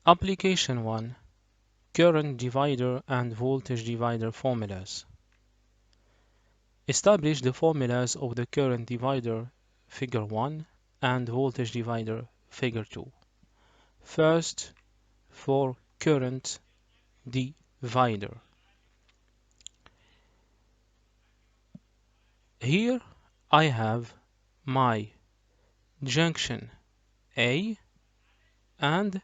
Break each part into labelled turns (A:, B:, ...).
A: Application 1. Current divider and voltage divider formulas. Establish the formulas of the current divider figure 1 and voltage divider figure 2. First, for current divider. Here I have my junction A and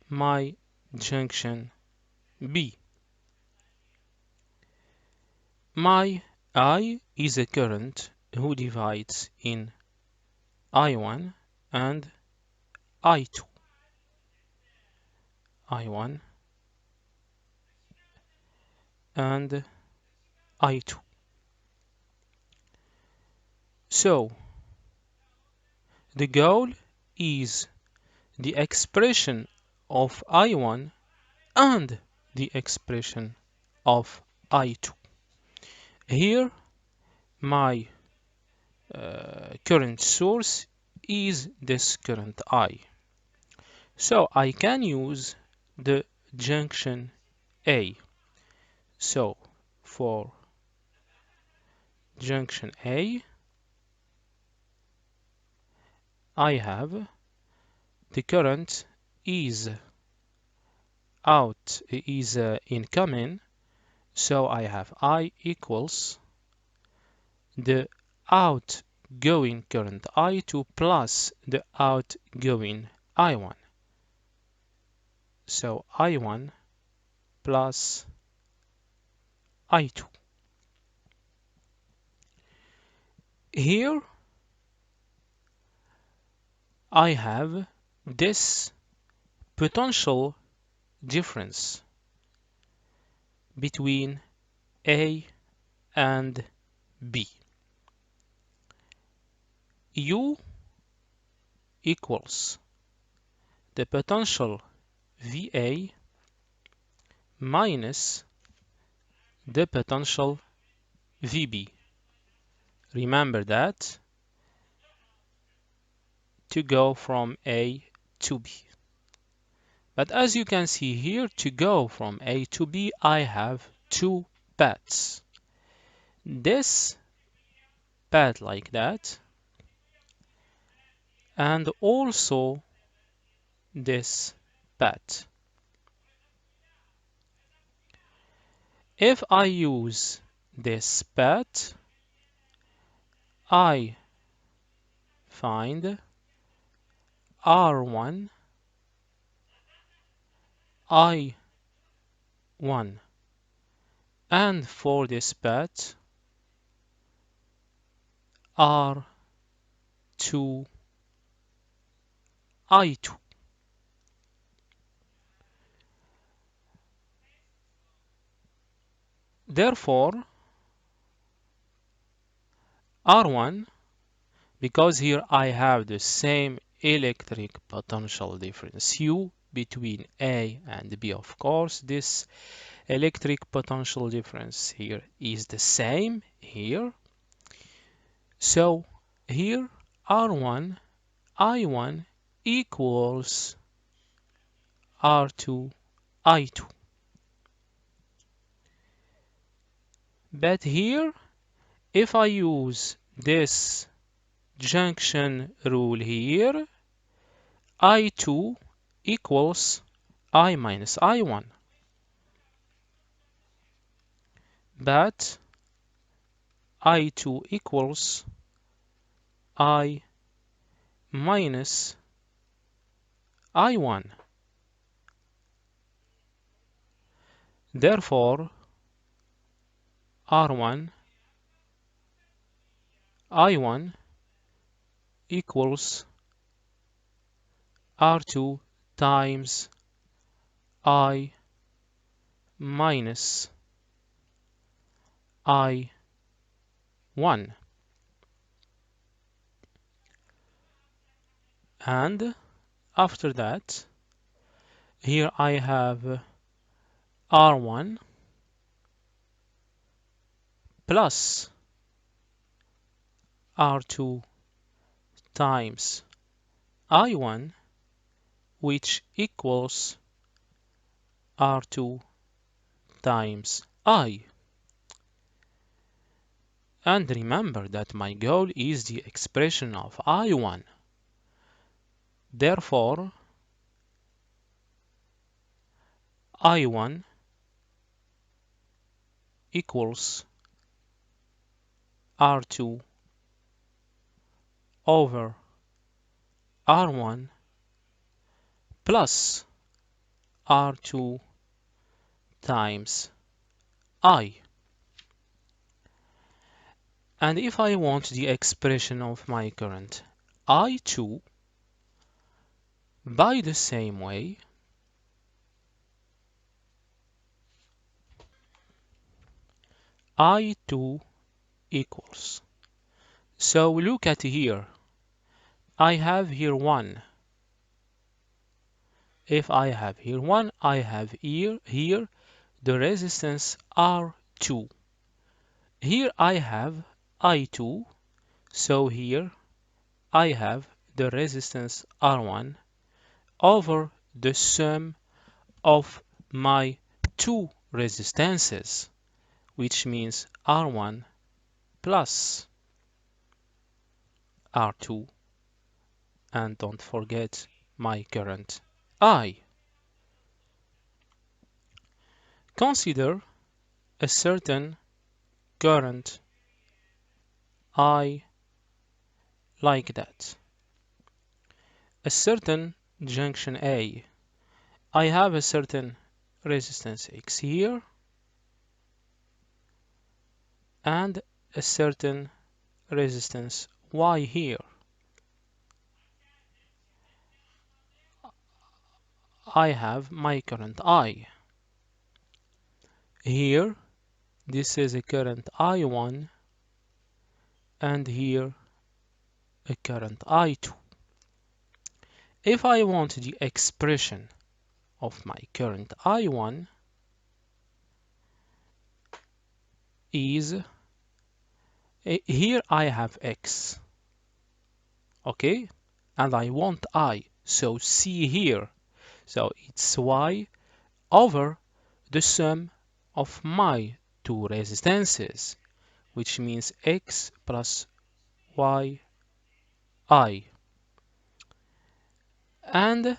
A: my junction B. My I is a current who divides in I1 and I2. I1 and I2. So the goal is the expression of I1 and the expression of I2. Here my current source is this current I. So I can use the junction A. So for junction A, I have the current is incoming, so I have I equals the outgoing current I2 plus the outgoing I1. So I1 plus I2. Here I have this potential difference between A and B. U equals the potential VA minus the potential VB. Remember that to go from A to B. But as you can see here, to go from A to B, I have two paths. This path like that, and also this path. If I use this path, I find R1, I1, and for this path, R2, I2. Therefore, R1, because here I have the same electric potential difference U between A and B, of course, this electric potential difference here is the same here. So here R1, I1 equals R2, I2. But here, if I use this junction rule here, I2 equals I minus I1. But I2 equals I minus I1. Therefore, R1, I1 equals R2 times I minus I1. And after that, here I have R1 plus R2 times I1, which equals R2 times I. And remember that my goal is the expression of I1. Therefore, I1 equals R2 over R1 plus R2 times I. And if I want the expression of my current I2, by the same way, I2 equals. So look at here. I have here 1. If I have here 1, I have here the resistance R2. Here I have I2, so here I have the resistance R1 over the sum of my two resistances, which means R1 plus R2, and don't forget my current I. Consider a certain current I like that. A certain junction A. I have a certain resistance X here and a certain resistance Y here. I have my current I. Here, this is a current I1 and here a current I2. If I want the expression of my current I1 is here I have X, okay, and I want I, so C here, so it's Y over the sum of my two resistances, which means X plus Y I, and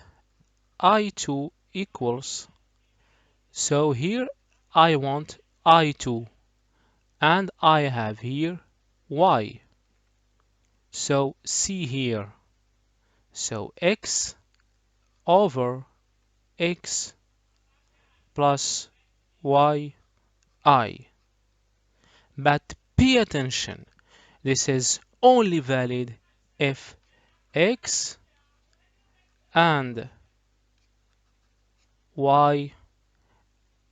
A: I2 equals, so here I want I2 and I have here Y, so C here, so X over X plus Y I. But pay attention, this is only valid if X and Y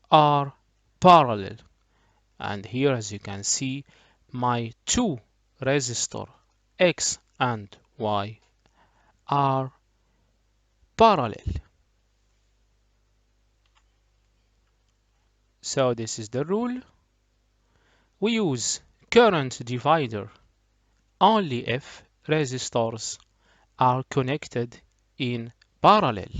A: are parallel. And here, as you can see, my two resistors X and Y are parallel. So this is the rule. We use current divider only if resistors are connected in parallel.